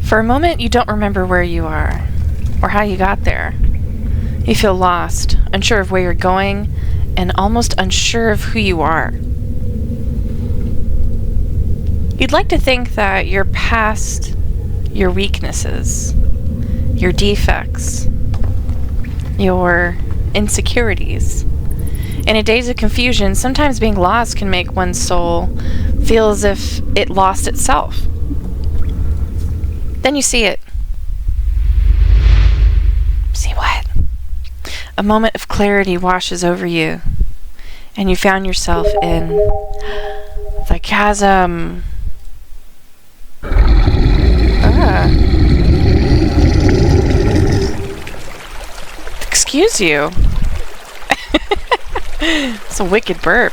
For a moment, you don't remember where you are, or how you got there. You feel lost, unsure of where you're going, and almost unsure of who you are. You'd like to think that you're past your weaknesses, your defects, your insecurities. In a daze of confusion, sometimes being lost can make one's soul feel as if it lost itself. Then you see it. See what? A moment of clarity washes over you, and you found yourself in the chasm. Excuse you. It's a wicked burp.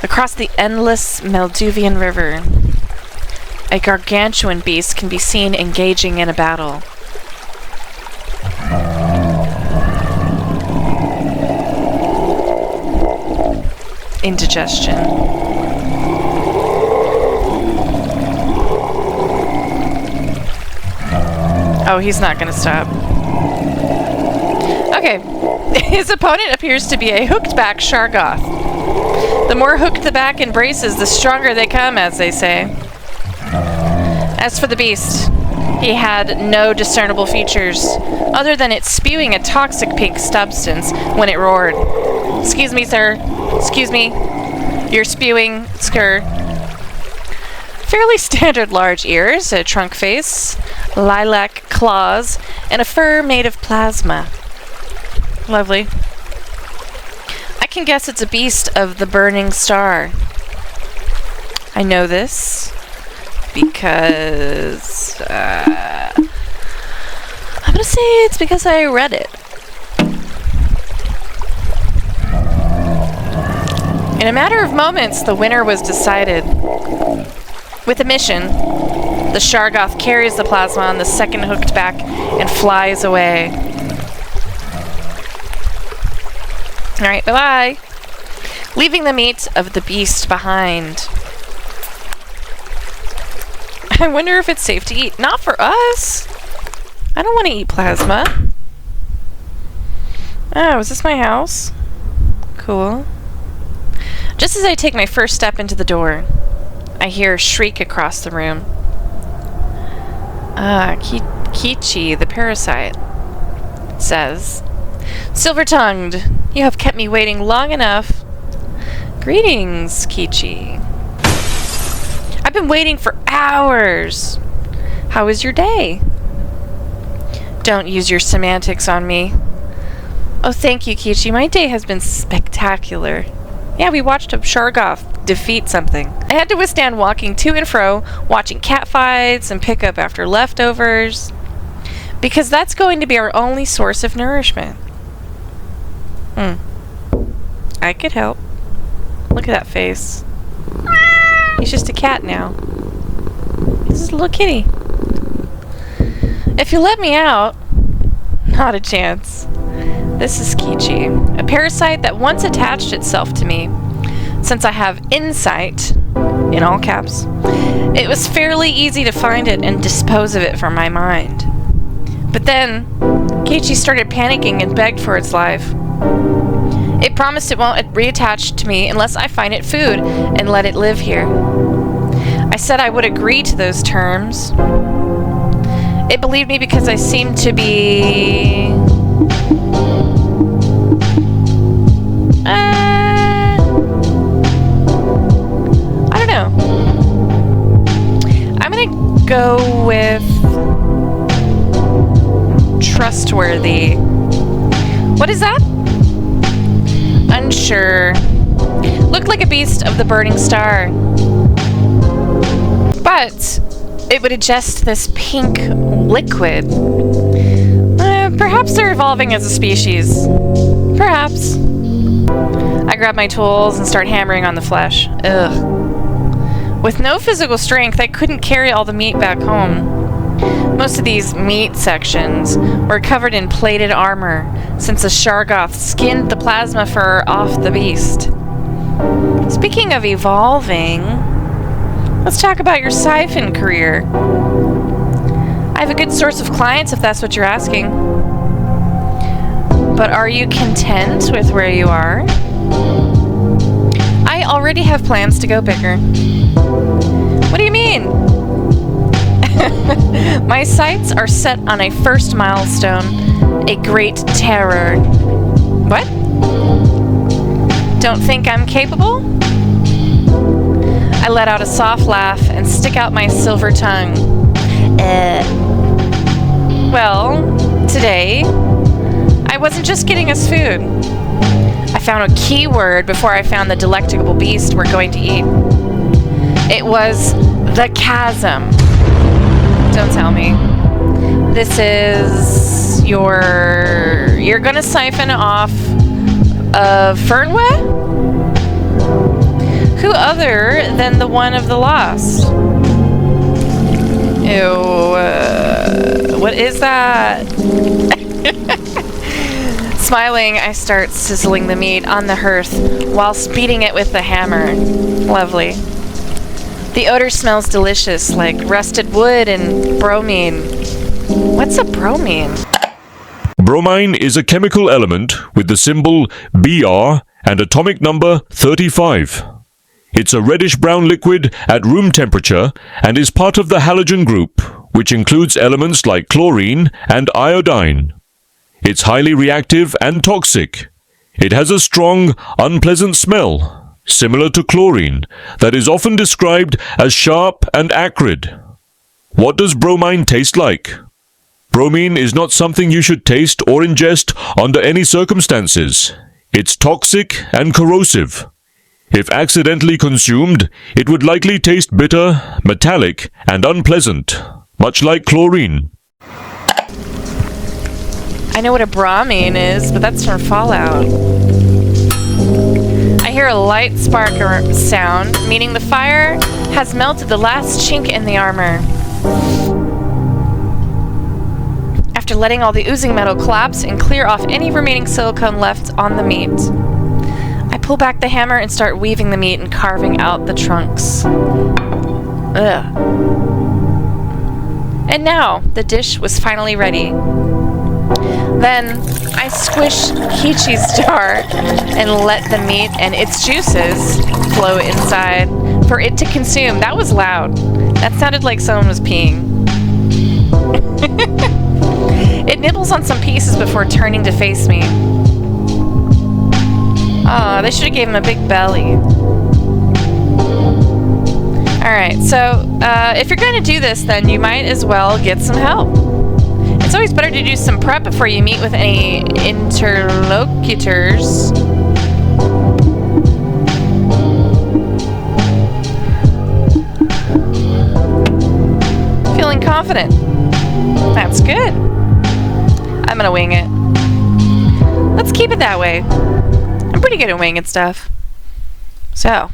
Across the endless Maldivian River, a gargantuan beast can be seen engaging in a battle. Indigestion. Oh, he's not gonna stop. Okay. His opponent appears to be a hooked-back Shargoth. The more hooked the back embraces, the stronger they come, as they say. As for the beast, he had no discernible features, other than it spewing a toxic pink substance when it roared. Excuse me, sir. Excuse me. You're spewing, sir. Fairly standard large ears, a trunk face, lilac claws, and a fur made of plasma. Lovely. I can guess it's a beast of the burning star. I know this because I'm gonna say it's because I read it. In a matter of moments, the winner was decided. With a mission, the Shargoth carries the plasma on the second hooked back and flies away. Alright, bye-bye. Leaving the meat of the beast behind. I wonder if it's safe to eat. Not for us. I don't want to eat plasma. Oh, is this my house? Cool. Just as I take my first step into the door, I hear a shriek across the room. Kichi, the parasite, says, "Silver-tongued, you have kept me waiting long enough." Greetings, Kichi. I've been waiting for hours. How was your day? Don't use your semantics on me. Oh, thank you, Kichi. My day has been spectacular. Yeah, we watched a Shargoth defeat something. I had to withstand walking to and fro, watching catfights and pick up after leftovers, because that's going to be our only source of nourishment. I could help. Look at that face. He's just a cat now. He's just a little kitty. If you let me out, not a chance. This is Kichi, a parasite that once attached itself to me. Since I have insight, in all caps, it was fairly easy to find it and dispose of it from my mind. But then, Kichi started panicking and begged for its life. It promised it won't reattach to me unless I find it food and let it live here. I said I would agree to those terms. It believed me because I seemed to be... I don't know. I'm gonna go with trustworthy. What is that? Unsure. Looked like a beast of the burning star. But it would ingest this pink liquid. Perhaps they're evolving as a species. Perhaps. I grab my tools and start hammering on the flesh. Ugh. With no physical strength, I couldn't carry all the meat back home. Most of these meat sections were covered in plated armor, since the Shargoth skinned the plasma fur off the beast. Speaking of evolving, let's talk about your siphon career. I have a good source of clients if that's what you're asking. But are you content with where you are? I already have plans to go bigger. What do you mean? My sights are set on a first milestone, a great terror. What? Don't think I'm capable? I let out a soft laugh and stick out my silver tongue. Well, today, I wasn't just getting us food. I found a key word before I found the delectable beast we're going to eat. It was the chasm. Don't tell me. This is you're gonna siphon off of Fernweh? Who other than the one of the lost? Ew, what is that? Smiling, I start sizzling the meat on the hearth whilst beating it with the hammer. Lovely. The odor smells delicious, like rusted wood and bromine. What's a bromine? Bromine is a chemical element with the symbol Br and atomic number 35. It's a reddish-brown liquid at room temperature and is part of the halogen group, which includes elements like chlorine and iodine. It's highly reactive and toxic. It has a strong, unpleasant smell, similar to chlorine, that is often described as sharp and acrid. What does bromine taste like? Bromine is not something you should taste or ingest under any circumstances. It's toxic and corrosive. If accidentally consumed, it would likely taste bitter, metallic, and unpleasant, much like chlorine. I know what a bromine is, but that's from Fallout. I hear a light spark sound, meaning the fire has melted the last chink in the armor. After letting all the oozing metal collapse and clear off any remaining silicone left on the meat, I pull back the hammer and start weaving the meat and carving out the trunks. Ugh. And now, the dish was finally ready. Then, I squish Kichi's jar and let the meat and its juices flow inside for it to consume. That was loud. That sounded like someone was peeing. It nibbles on some pieces before turning to face me. Aw, they should have gave him a big belly. Alright, so, if you're going to do this, then you might as well get some help. It's always better to do some prep before you meet with any interlocutors. Feeling confident. That's good. I'm gonna wing it. Let's keep it that way. I'm pretty good at winging stuff. So,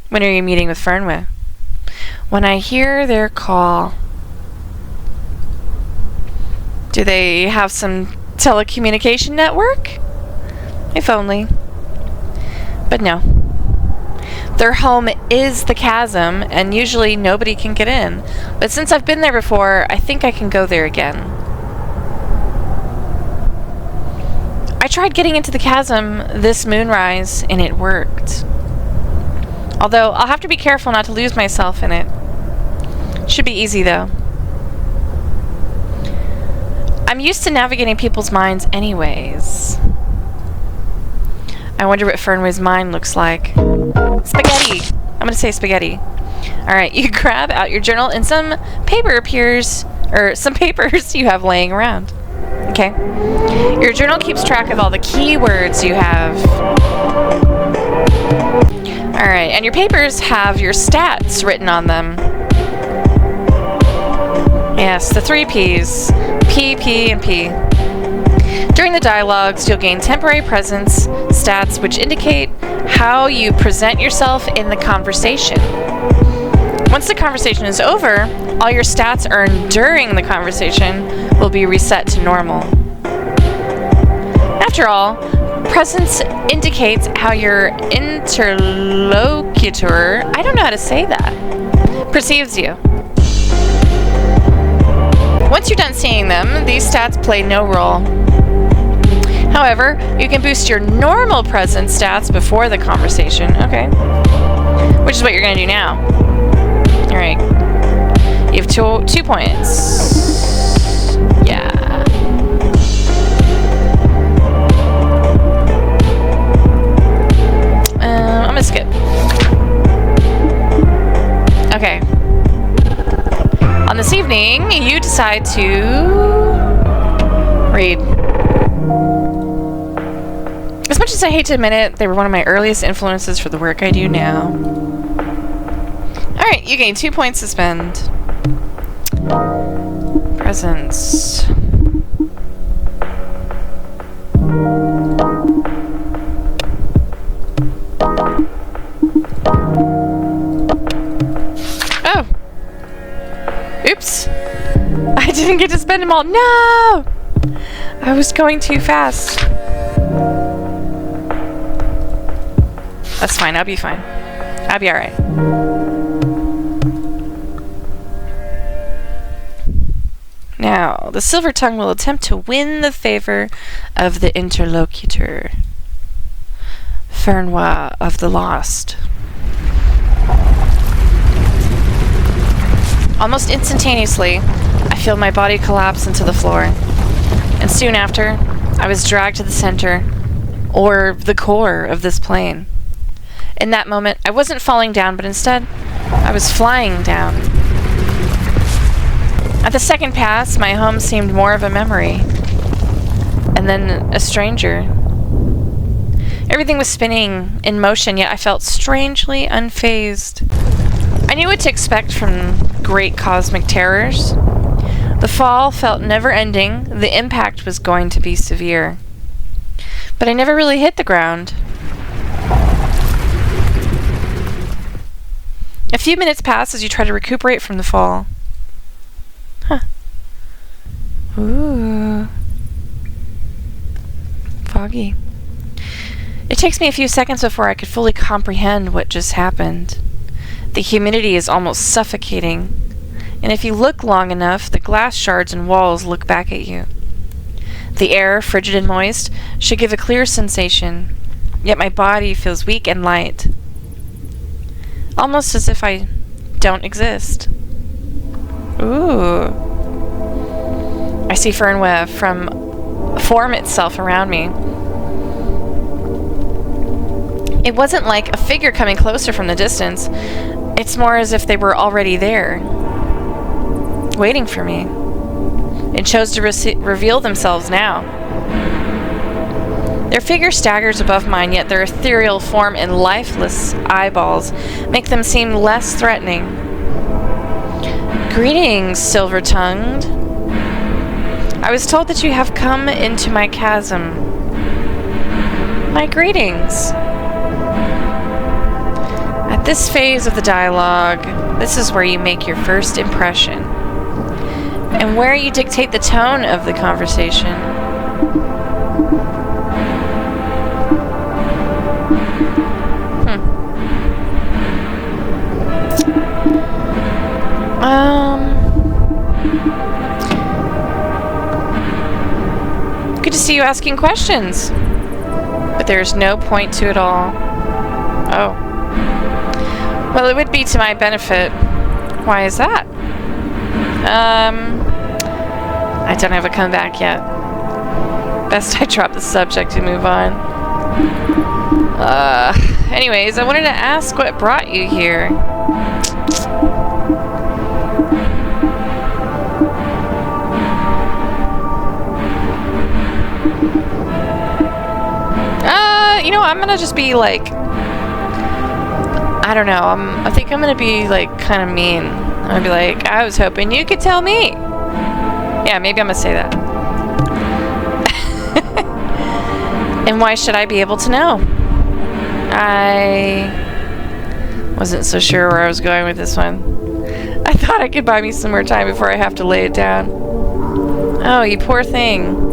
when are you meeting with Fernweh? When I hear their call. Do they have some telecommunication network? If only. But no. Their home is the chasm, and usually nobody can get in. But since I've been there before, I think I can go there again. I tried getting into the chasm this moonrise, and it worked. Although, I'll have to be careful not to lose myself in it. Should be easy, though. I'm used to navigating people's minds anyways. I wonder what Fernweh's mind looks like. Spaghetti! I'm gonna say spaghetti. Alright, you grab out your journal and some papers you have laying around. Okay. Your journal keeps track of all the keywords you have. Alright, and your papers have your stats written on them. Yes, the 3 Ps. P, P, and P. During the dialogues, you'll gain temporary presence stats which indicate how you present yourself in the conversation. Once the conversation is over, all your stats earned during the conversation will be reset to normal. After all, presence indicates how your interlocutor, I don't know how to say that, perceives you. Once Once you're done seeing them, these stats play no role. However, you can boost your normal presence stats before the conversation. Okay. Which is what you're going to do now. Alright. You have two points. Yeah. I'm going to skip. Okay. On this evening, you decide to read. As much as I hate to admit it, they were one of my earliest influences for the work I do now. Alright, you gain 2 points to spend. Presents. Oh. Oops. I didn't get to spend them all. No! I was going too fast. That's fine. I'll be fine. I'll be alright. Now, the Silver Tongue will attempt to win the favor of the interlocutor. Fernois of the Lost. Almost instantaneously, I feel my body collapse into the floor. And soon after, I was dragged to the center, or the core of this plane. In that moment, I wasn't falling down, but instead, I was flying down. At the second pass, my home seemed more of a memory, and then a stranger. Everything was spinning in motion, yet I felt strangely unfazed. I knew what to expect from great cosmic terrors. The fall felt never-ending. The impact was going to be severe. But I never really hit the ground. A few minutes pass as you try to recuperate from the fall. Huh. Ooh. Foggy. It takes me a few seconds before I could fully comprehend what just happened. The humidity is almost suffocating, and if you look long enough, the glass shards and walls look back at you. The air, frigid and moist, should give a clear sensation, yet my body feels weak and light. Almost as if I don't exist. Ooh. I see Fernois form itself around me. It wasn't like a figure coming closer from the distance. It's more as if they were already there, waiting for me. It chose to reveal themselves now. Their figure staggers above mine, yet their ethereal form and lifeless eyeballs make them seem less threatening. Greetings, silver-tongued. I was told that you have come into my chasm. My greetings. At this phase of the dialogue, this is where you make your first impression, and where you dictate the tone of the conversation. Good to see you asking questions, but there's no point to it all. Oh. Well, it would be to my benefit. Why is that? I don't have a comeback yet. Best I drop the subject and move on. Anyways, I wanted to ask what brought you here. You know, I'm gonna just be like, I don't know, I think I'm gonna be like kind of mean. I'm gonna be like, I was hoping you could tell me. Yeah, maybe I'm gonna say that. And why should I be able to know? I wasn't so sure where I was going with this one. I thought I could buy me some more time before I have to lay it down. Oh, you poor thing.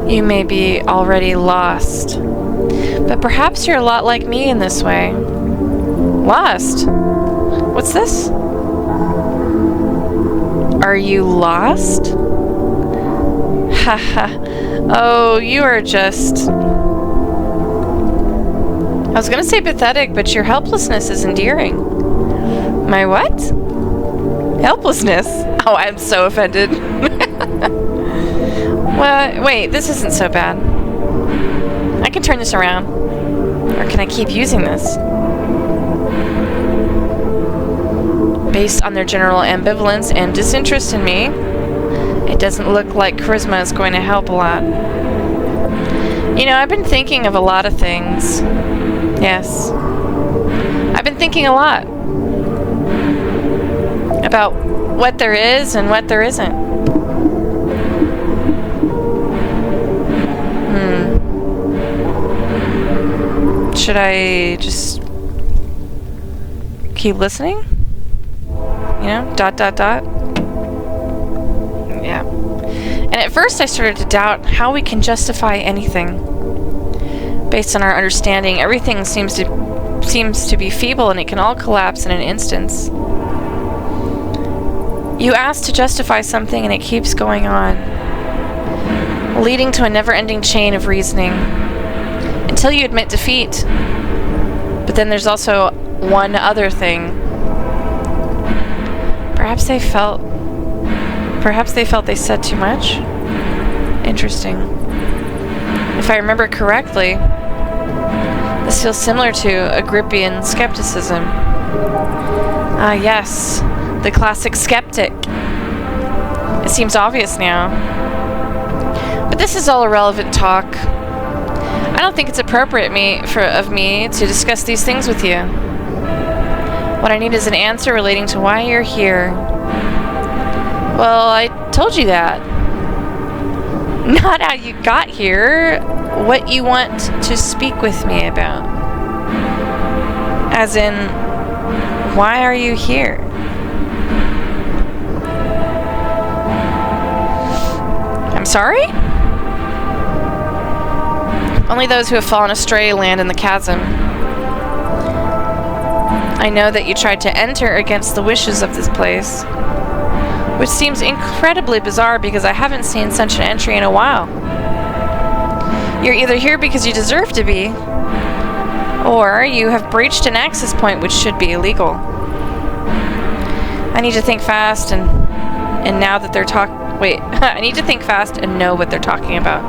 You may be already lost, but perhaps you're a lot like me in this way. Lost? What's this? Are you lost? Haha. Oh, you are just... I was gonna say pathetic, but your helplessness is endearing. My what? Helplessness? Oh, I'm so offended. Well, wait, this isn't so bad. I can turn this around. Or can I keep using this? Based on their general ambivalence and disinterest in me, it doesn't look like charisma is going to help a lot. You know, I've been thinking of a lot of things. Yes. I've been thinking a lot about what there is and what there isn't. Should I just keep listening? You know, ... Yeah. And at first I started to doubt how we can justify anything. Based on our understanding, everything seems to be feeble and it can all collapse in an instant. You ask to justify something and it keeps going on, leading to a never-ending chain of reasoning, until you admit defeat. But then there's also one other thing. Perhaps they felt they said too much? Interesting. If I remember correctly, this feels similar to Agrippian skepticism. Ah, yes, the classic skeptic. It seems obvious now. But this is all irrelevant talk. I don't think it's appropriate of me to discuss these things with you. What I need is an answer relating to why you're here. Well, I told you that. Not how you got here. What you want to speak with me about. As in, why are you here? I'm sorry? Only those who have fallen astray land in the chasm. I know that you tried to enter against the wishes of this place, which seems incredibly bizarre because I haven't seen such an entry in a while. You're either here because you deserve to be, or you have breached an access point which should be illegal. I need to think fast and now that they're I need to think fast and know what they're talking about.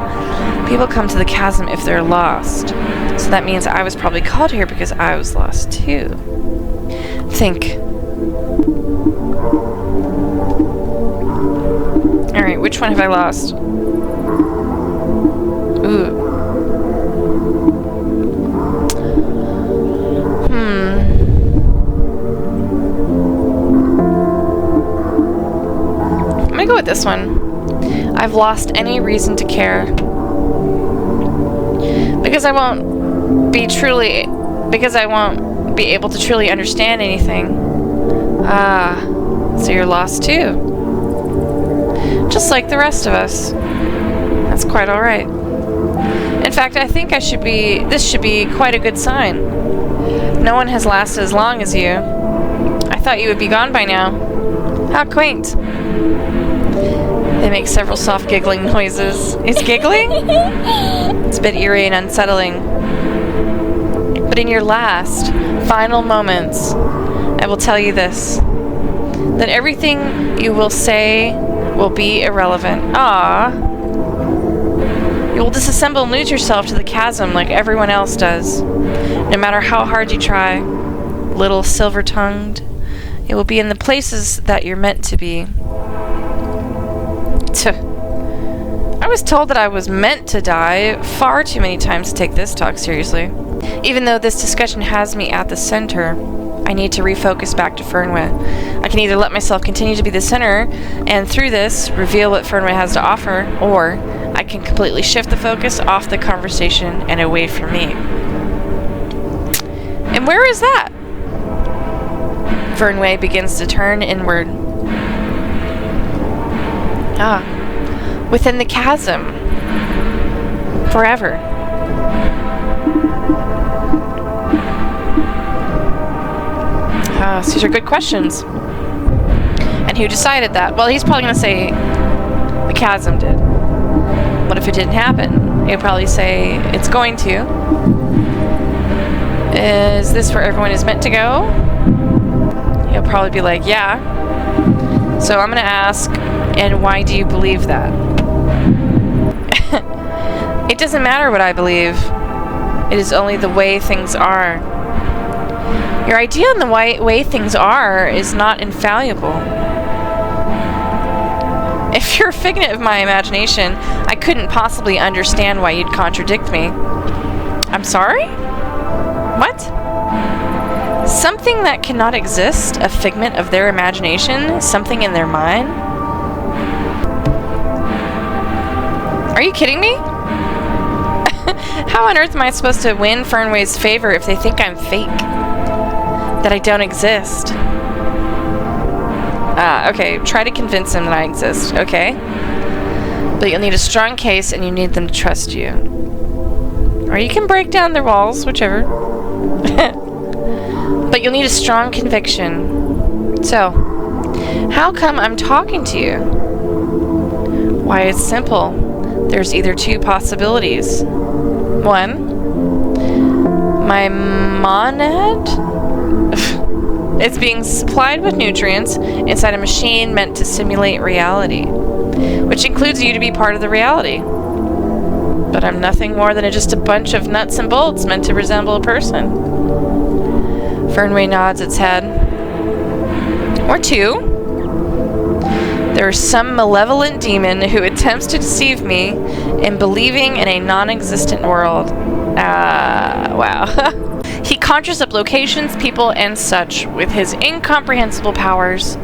People come to the chasm if they're lost. So that means I was probably called here because I was lost too. Think. Alright, which one have I lost? Ooh. I'm gonna go with this one. I've lost any reason to care. Because I won't be able to truly understand anything. Ah, so you're lost too. Just like the rest of us. That's quite alright. In fact, I think this should be quite a good sign. No one has lasted as long as you. I thought you would be gone by now. How quaint. They make several soft giggling noises. Is giggling? It's a bit eerie and unsettling. But in your last, final moments, I will tell you this. That everything you will say will be irrelevant. Ah. You will disassemble and lose yourself to the chasm like everyone else does. No matter how hard you try, little silver-tongued, it will be in the places that you're meant to be. I was told that I was meant to die far too many times to take this talk seriously. Even though this discussion has me at the center, I need to refocus back to Fernweh. I can either let myself continue to be the center and through this reveal what Fernweh has to offer, or I can completely shift the focus off the conversation and away from me. And where is that? Fernweh begins to turn inward. Ah, within the chasm. Forever. So these are good questions. And And who decided that? Well, he's probably going to say the chasm did. What if it didn't happen? He'll probably say it's going to. Is this where everyone is meant to go? He'll probably be like, yeah. So I'm going to ask, and why do you believe that? It doesn't matter what I believe. It is only the way things are. Your idea on the way things are is not infallible. If you're a figment of my imagination, I couldn't possibly understand why you'd contradict me. I'm sorry? What? Something that cannot exist, a figment of their imagination, something in their mind? Are you kidding me? How on earth am I supposed to win Fernway's favor if they think I'm fake? That I don't exist? Okay, try to convince them that I exist, okay? But you'll need a strong case and you need them to trust you. Or you can break down their walls, whichever. But you'll need a strong conviction. So, how come I'm talking to you? Why, it's simple. There's either two possibilities. One, my monad? It's being supplied with nutrients inside a machine meant to simulate reality, which includes you to be part of the reality. But I'm nothing more than just a bunch of nuts and bolts meant to resemble a person. Fernway nods its head. Or two, there's some malevolent demon who attempts to deceive me in believing in a non-existent world. Wow. He conjures up locations, people, and such with his incomprehensible powers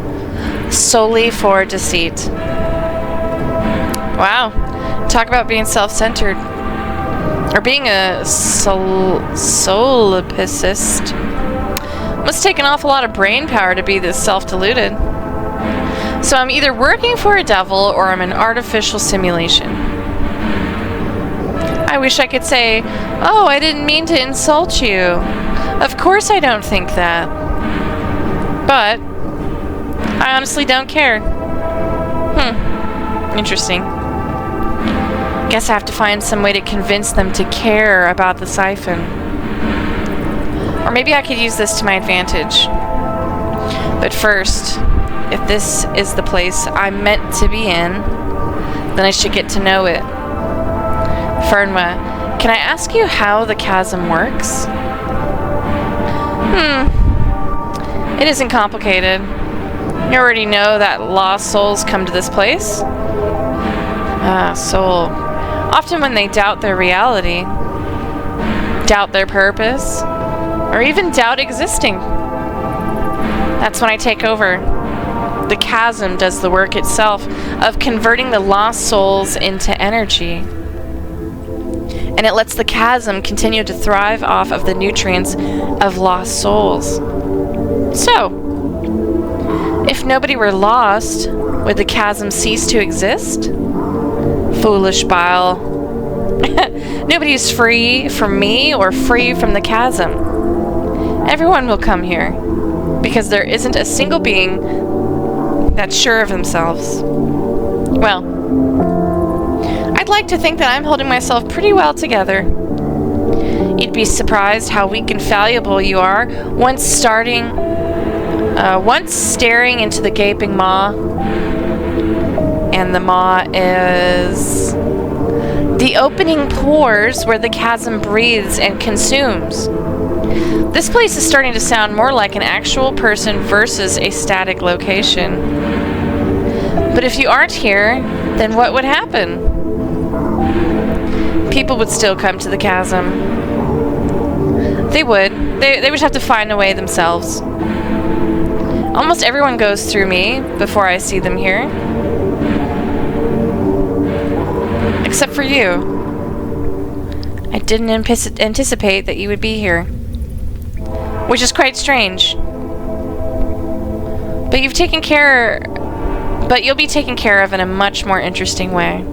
solely for deceit. Wow. Talk about being self-centered. Or being a solipsist. Must take an awful lot of brain power to be this self-deluded. So I'm either working for a devil or I'm an artificial simulation. I wish I could say, oh, I didn't mean to insult you. Of course I don't think that. But I honestly don't care. Interesting. Guess I have to find some way to convince them to care about the siphon. Or maybe I could use this to my advantage. But first, if this is the place I'm meant to be in, then I should get to know it. Fernwa, can I ask you how the chasm works? It isn't complicated. You already know that lost souls come to this place. Soul. Often when they doubt their reality, doubt their purpose, or even doubt existing. That's when I take over. The chasm does the work itself of converting the lost souls into energy. And it lets the chasm continue to thrive off of the nutrients of lost souls. So, if nobody were lost, would the chasm cease to exist? Foolish bile. Nobody is free from me or free from the chasm. Everyone will come here, because there isn't a single being that's sure of themselves. Well, I'd like to think that I'm holding myself pretty well together. You'd be surprised how weak and fallible you are once staring into the gaping maw. And the maw is the opening pores where the chasm breathes and consumes. This place is starting to sound more like an actual person versus a static location. But if you aren't here, then what would happen? People would still come to the chasm. They would. They would have to find a way themselves. Almost everyone goes through me before I see them here. Except for you. I didn't anticipate that you would be here. Which is quite strange. But you'll be taken care of in a much more interesting way.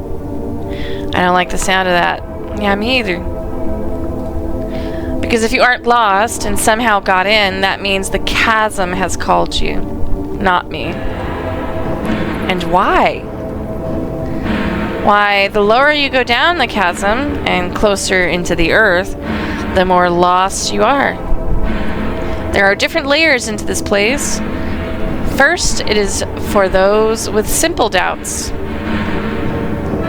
I don't like the sound of that. Yeah, me either. Because if you aren't lost and somehow got in, that means the chasm has called you, not me. And why? Why, the lower you go down the chasm and closer into the earth, the more lost you are. There are different layers into this place. First, it is for those with simple doubts.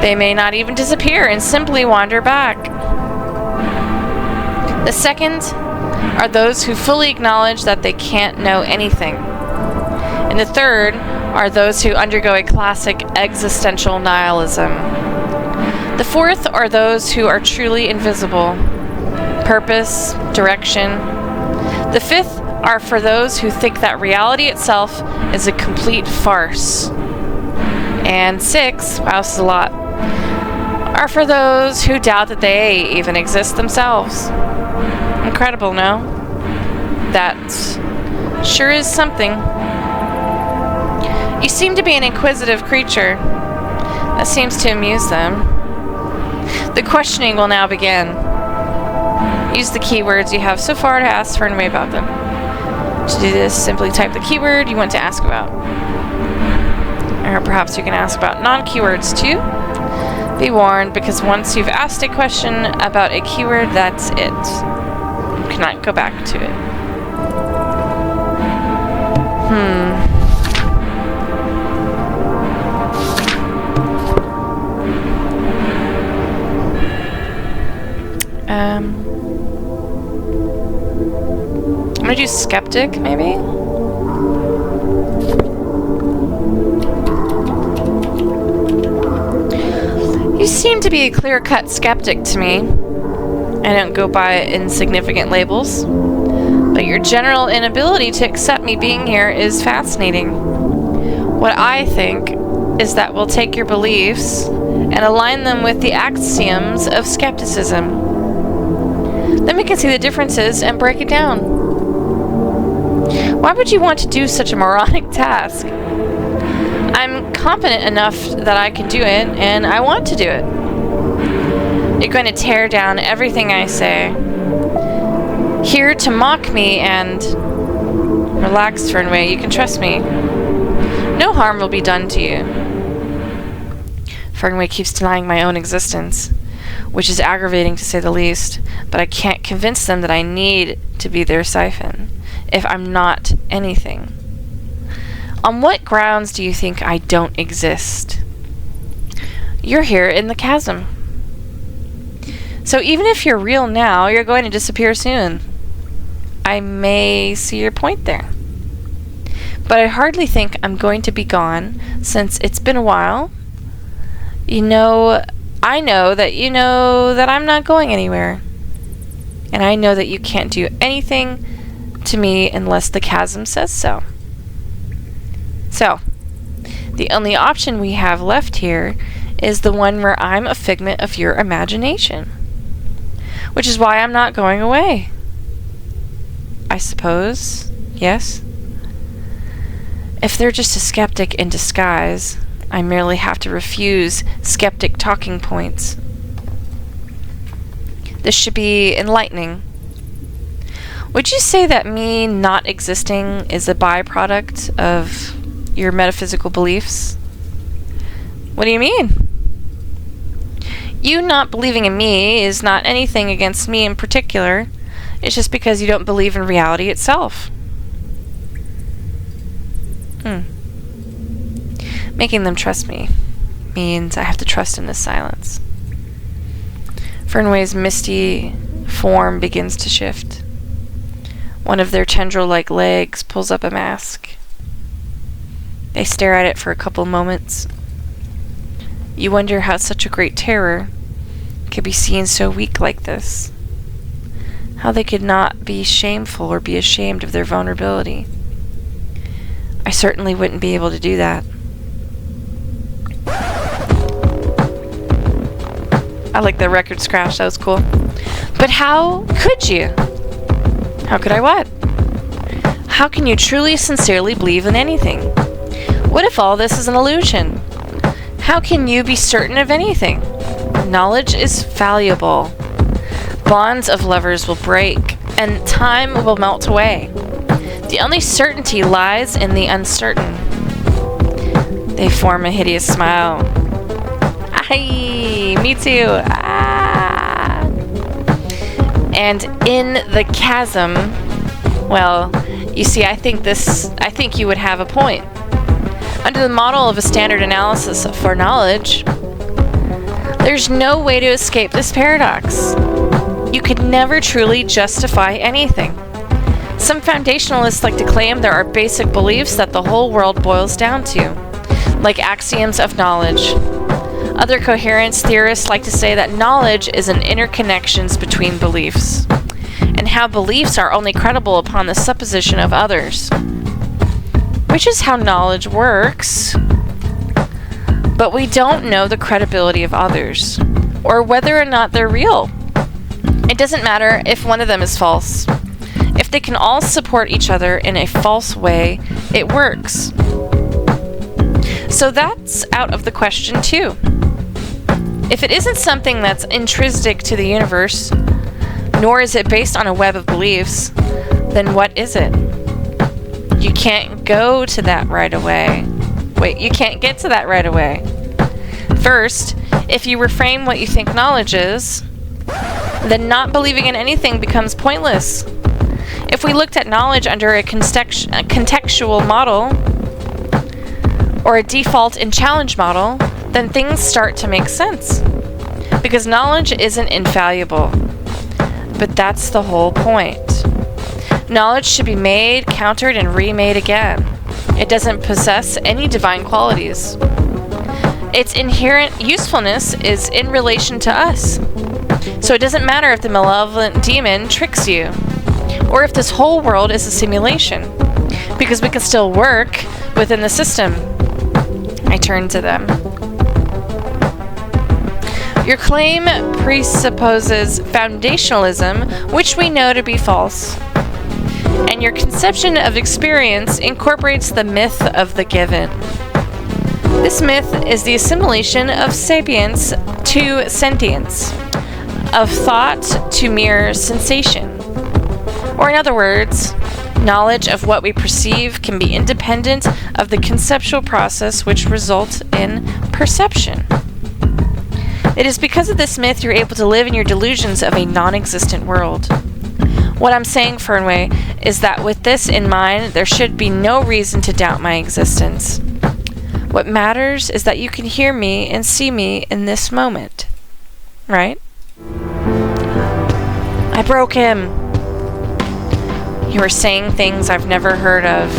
They may not even disappear and simply wander back. The second are those who fully acknowledge that they can't know anything. And the third are those who undergo a classic existential nihilism. The fourth are those who are truly invisible. Purpose, direction. The fifth are for those who think that reality itself is a complete farce. And six, wow, this is a lot, are for those who doubt that they even exist themselves. Incredible, no? That sure is something. You seem to be an inquisitive creature. That seems to amuse them. The questioning will now begin. Use the keywords you have so far to ask Fernway about them. To do this, simply type the keyword you want to ask about. Or perhaps you can ask about non-keywords too. Be warned, because once you've asked a question about a keyword, that's it. You cannot go back to it. I'm gonna do skeptic, maybe? You seem to be a clear-cut skeptic to me. I don't go by insignificant labels, but your general inability to accept me being here is fascinating. What I think is that we'll take your beliefs and align them with the axioms of skepticism. Then we can see the differences and break it down. Why would you want to do such a moronic task? I'm confident enough that I can do it, and I want to do it. You're going to tear down everything I say. Here to mock me and... Relax, Fernway, you can trust me. No harm will be done to you. Fernway keeps denying my own existence, which is aggravating to say the least, but I can't convince them that I need to be their siphon if I'm not anything. On what grounds do you think I don't exist? You're here in the chasm. So even if you're real now, you're going to disappear soon. I may see your point there. But I hardly think I'm going to be gone, since it's been a while. I know that you know that I'm not going anywhere. And I know that you can't do anything to me unless the chasm says so. So, the only option we have left here is the one where I'm a figment of your imagination. Which is why I'm not going away. I suppose, yes? If they're just a skeptic in disguise, I merely have to refuse skeptic talking points. This should be enlightening. Would you say that me not existing is a byproduct of your metaphysical beliefs? What do you mean? You not believing in me is not anything against me in particular. It's just because you don't believe in reality itself. Making them trust me means I have to trust in this silence. Fernway's misty form begins to shift. One of their tendril-like legs pulls up a mask. They stare at it for a couple moments. You wonder how such a great terror could be seen so weak like this. How they could not be shameful or be ashamed of their vulnerability. I certainly wouldn't be able to do that. I like the record scratch, that was cool. But how could you? How could I what? How can you truly, sincerely believe in anything? What if all this is an illusion? How can you be certain of anything? Knowledge is fallible. Bonds of lovers will break, and time will melt away. The only certainty lies in the uncertain. They form a hideous smile. Aye, me too. Ah. And in the chasm, well, you see, I think you would have a point. Under the model of a standard analysis for knowledge, there's no way to escape this paradox. You could never truly justify anything. Some foundationalists like to claim there are basic beliefs that the whole world boils down to, like axioms of knowledge. Other coherence theorists like to say that knowledge is an interconnections between beliefs, and how beliefs are only credible upon the supposition of others, which is how knowledge works. But we don't know the credibility of others, or whether or not they're real. It doesn't matter if one of them is false. If they can all support each other in a false way, it works. So that's out of the question too. If it isn't something that's intrinsic to the universe, nor is it based on a web of beliefs, then what is it? You can't go to that right away. Wait, you can't get to that right away. First, if you reframe what you think knowledge is, then not believing in anything becomes pointless. If we looked at knowledge under a contextual model, or a default and challenge model, then things start to make sense. Because knowledge isn't infallible. But that's the whole point. Knowledge should be made, countered, and remade again. It doesn't possess any divine qualities. Its inherent usefulness is in relation to us. So it doesn't matter if the malevolent demon tricks you, or if this whole world is a simulation, because we can still work within the system. I turn to them. Your claim presupposes foundationalism, which we know to be false. And your conception of experience incorporates the myth of the given. This myth is the assimilation of sapience to sentience, of thought to mere sensation. Or in other words, knowledge of what we perceive can be independent of the conceptual process which results in perception. It is because of this myth you're able to live in your delusions of a non-existent world. What I'm saying, Fernway, is that with this in mind, there should be no reason to doubt my existence. What matters is that you can hear me and see me in this moment. Right? I broke him. You were saying things I've never heard of,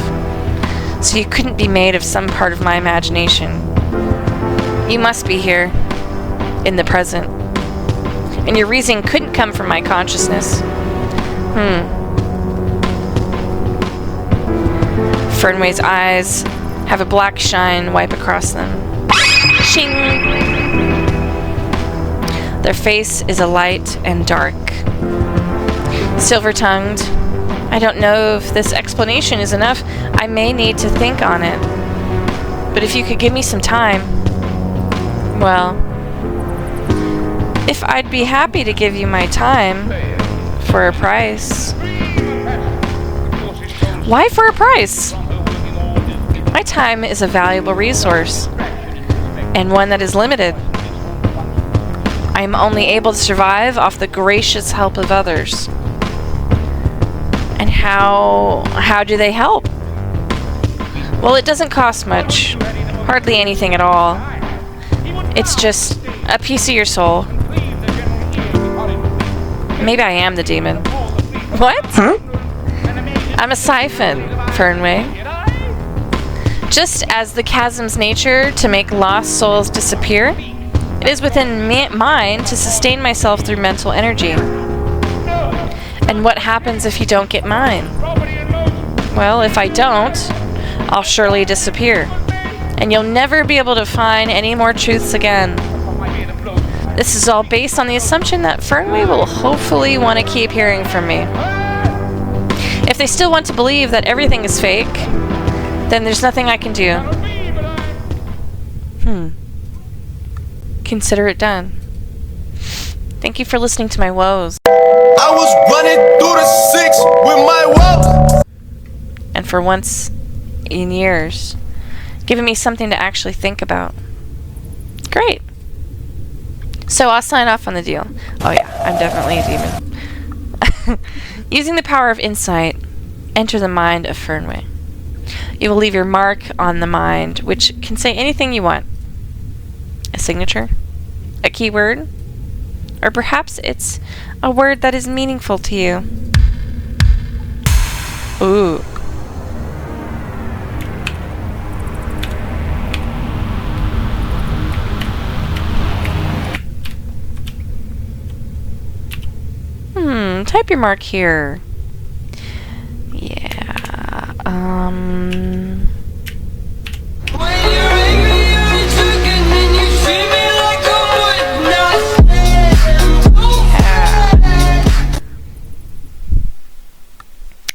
so you couldn't be made of some part of my imagination. You must be here, in the present. And your reasoning couldn't come from my consciousness. Fernway's eyes have a black shine wipe across them. Shing! Their face is alight and dark. Silver-tongued. I don't know if this explanation is enough. I may need to think on it. But if you could give me some time, well, if I'd be happy to give you my time for a price. Why for a price? My time is a valuable resource, and one that is limited. I am only able to survive off the gracious help of others. And how do they help? Well, it doesn't cost much. Hardly anything at all. It's just a piece of your soul. Maybe I am the demon. What? Huh? I'm a siphon, Fernway. Just as the chasm's nature to make lost souls disappear, it is within mine to sustain myself through mental energy. And what happens if you don't get mine? Well, if I don't, I'll surely disappear. And you'll never be able to find any more truths again. This is all based on the assumption that Fernway will hopefully want to keep hearing from me. If they still want to believe that everything is fake, then there's nothing I can do. Consider it done. Thank you for listening to my woes. I was running through the six with my woes. And for once in years, giving me something to actually think about. Great. So I'll sign off on the deal. Oh yeah, I'm definitely a demon. Using the power of insight, enter the mind of Fernway. You will leave your mark on the mind, which can say anything you want. A signature? A keyword? Or perhaps it's a word that is meaningful to you. Ooh. Type your mark here. Yeah.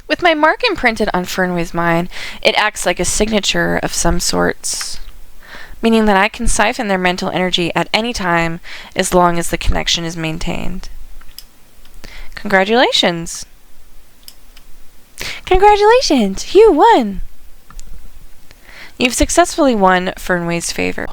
With my mark imprinted on Fernway's mind, it acts like a signature of some sorts, meaning that I can siphon their mental energy at any time as long as the connection is maintained. Congratulations! Congratulations! You won! You've successfully won Fernway's favor.